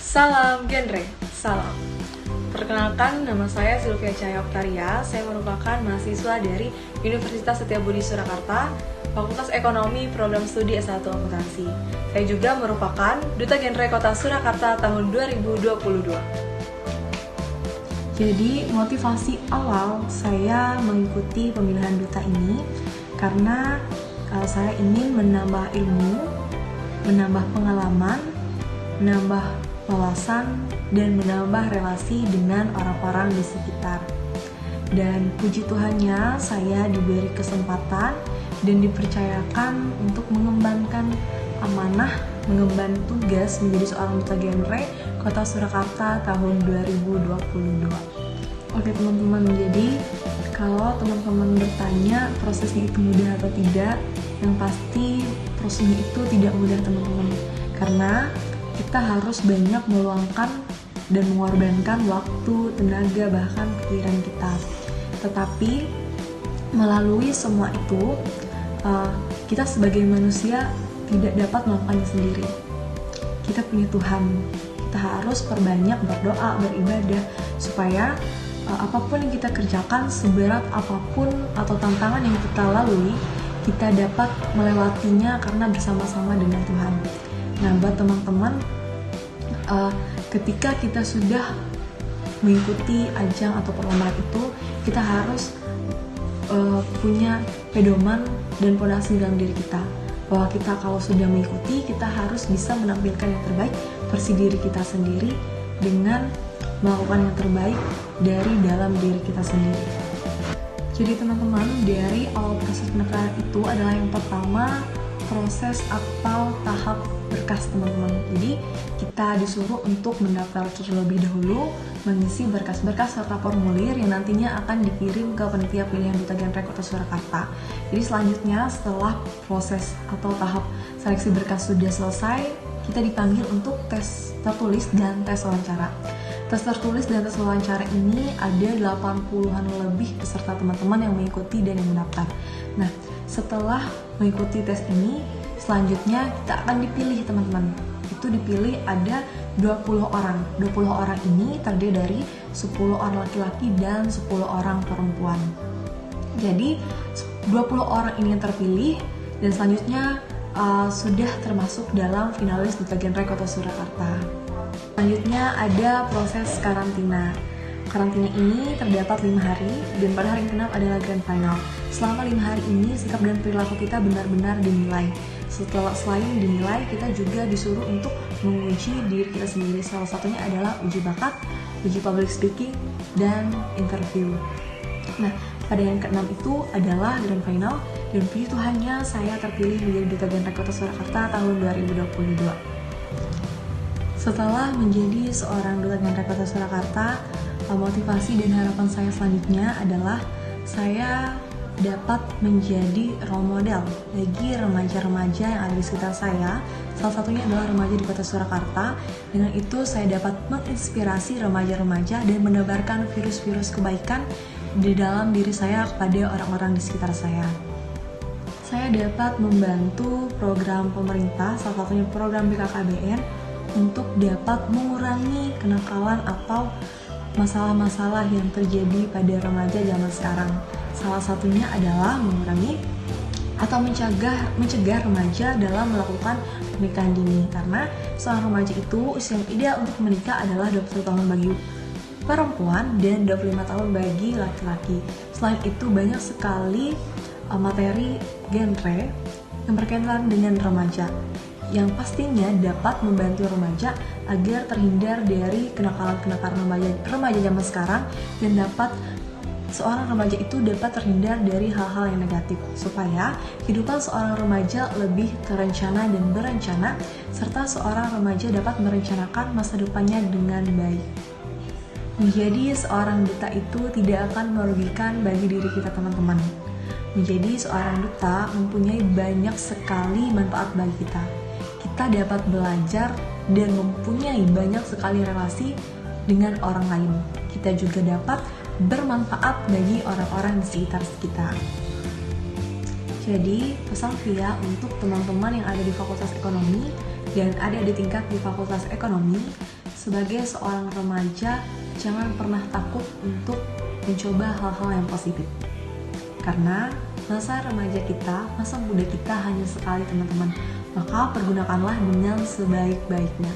Salam genre, salam. Perkenalkan, nama saya Sylvia Cahaya Oktaria. Saya merupakan mahasiswa dari Universitas Setiabudi Surakarta, Fakultas Ekonomi, Program Studi S1 Akuntansi. Saya juga merupakan Duta Genre Kota Surakarta tahun 2022. Jadi, motivasi awal saya mengikuti pemilihan duta ini karena saya ingin menambah ilmu, menambah pengalaman, menambah wawasan, dan menambah relasi dengan orang-orang di sekitar. Dan puji Tuhannya, saya diberi kesempatan dan dipercayakan untuk mengembankan amanah, mengemban tugas menjadi seorang duta genre Kota Surakarta tahun 2022. Oke teman-teman, jadi kalau teman-teman bertanya prosesnya itu mudah atau tidak, yang pasti prosesnya itu tidak mudah teman-teman, karena kita harus banyak meluangkan dan mengorbankan waktu, tenaga, bahkan pikiran kita. Tetapi melalui semua itu, kita sebagai manusia tidak dapat melakukannya sendiri. Kita punya Tuhan. Kita harus perbanyak berdoa, beribadah, supaya apapun yang kita kerjakan, seberat apapun atau tantangan yang kita lalui, kita dapat melewatinya karena bersama-sama dengan Tuhan. Nah, buat teman-teman, ketika kita sudah mengikuti ajang atau perlombaan itu, kita harus punya pedoman dan fondasi dalam diri kita, bahwa kita kalau sudah mengikuti, kita harus bisa menampilkan yang terbaik versi diri kita sendiri dengan melakukan yang terbaik dari dalam diri kita sendiri. Jadi teman-teman, dari awal proses pendaftaran itu adalah yang pertama, proses atau tahap berkas teman-teman. Jadi kita disuruh untuk mendaftar terlebih dahulu, mengisi berkas-berkas serta formulir yang nantinya akan dikirim ke panitia pilihan duta genre Kota Surakarta. Jadi selanjutnya setelah proses atau tahap seleksi berkas sudah selesai, kita dipanggil untuk tes tertulis dan tes wawancara. Tes tertulis dan tes wawancara ini ada 80-an lebih peserta teman-teman yang mengikuti dan yang mendaftar. Nah, setelah mengikuti tes ini, selanjutnya kita akan dipilih teman-teman. Itu dipilih ada 20 orang. 20 orang ini terdiri dari 10 orang laki-laki dan 10 orang perempuan. Jadi 20 orang ini yang terpilih dan selanjutnya sudah termasuk dalam finalis duta genre Kota Surakarta. Selanjutnya ada proses karantina. Karantina ini terdapat 5 hari dan pada hari ke-6 adalah grand final. Selama 5 hari ini sikap dan perilaku kita benar-benar dinilai. Selain dinilai, kita juga disuruh untuk menguji diri kita sendiri. Salah satunya adalah uji bakat, uji public speaking, dan interview. Nah, pada yang ke-6 itu adalah grand final, dan puji Tuhannya saya terpilih menjadi duta genre Kota Surakarta tahun 2022. Setelah menjadi seorang duta genre Kota Surakarta, motivasi dan harapan saya selanjutnya adalah saya dapat menjadi role model bagi remaja-remaja yang ada di sekitar saya. Salah satunya adalah remaja di Kota Surakarta. Dengan itu saya dapat menginspirasi remaja-remaja dan menebarkan virus-virus kebaikan di dalam diri saya kepada orang-orang di sekitar saya. Saya dapat membantu program pemerintah, salah satunya program BKKBN, untuk dapat mengurangi kenakalan atau masalah-masalah yang terjadi pada remaja zaman sekarang. Salah satunya adalah mengurangi atau mencegah remaja dalam melakukan pernikahan dini, karena seorang remaja itu usia yang ideal untuk menikah adalah 20 tahun bagi perempuan dan 25 tahun bagi laki-laki. Selain itu banyak sekali materi genre yang berkaitan dengan remaja yang pastinya dapat membantu remaja agar terhindar dari kenakalan-kenakalan remaja zaman sekarang, dan seorang remaja itu dapat terhindar dari hal-hal yang negatif, supaya kehidupan seorang remaja lebih terencana dan berencana, serta seorang remaja dapat merencanakan masa depannya dengan baik. Menjadi seorang duta itu tidak akan merugikan bagi diri kita teman-teman. Menjadi seorang duta mempunyai banyak sekali manfaat bagi kita. Kita dapat belajar dan mempunyai banyak sekali relasi dengan orang lain. Kita juga dapat bermanfaat bagi orang-orang di sekitar kita. Jadi, pesan Via untuk teman-teman yang ada di Fakultas Ekonomi, dan adik-adik tingkat di Fakultas Ekonomi, sebagai seorang remaja, jangan pernah takut untuk mencoba hal-hal yang positif. Karena masa remaja kita, masa muda kita hanya sekali teman-teman, maka pergunakanlah dengan sebaik-baiknya.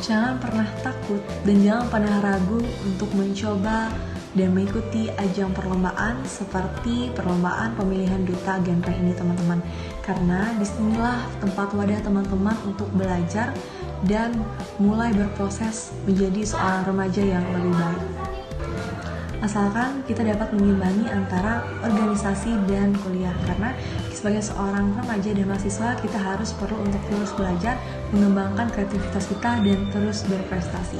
Jangan pernah takut dan jangan pernah ragu untuk mencoba dan mengikuti ajang perlombaan seperti perlombaan pemilihan duta genre ini teman-teman. Karena disinilah tempat wadah teman-teman untuk belajar dan mulai berproses menjadi seorang remaja yang lebih baik. Asalkan kita dapat mengimbangi antara organisasi dan kuliah, karena sebagai seorang remaja dan mahasiswa kita harus perlu untuk terus belajar, mengembangkan kreativitas kita dan terus berprestasi.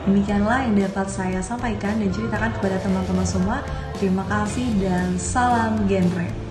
Demikianlah yang dapat saya sampaikan dan ceritakan kepada teman-teman semua. Terima kasih dan salam genre.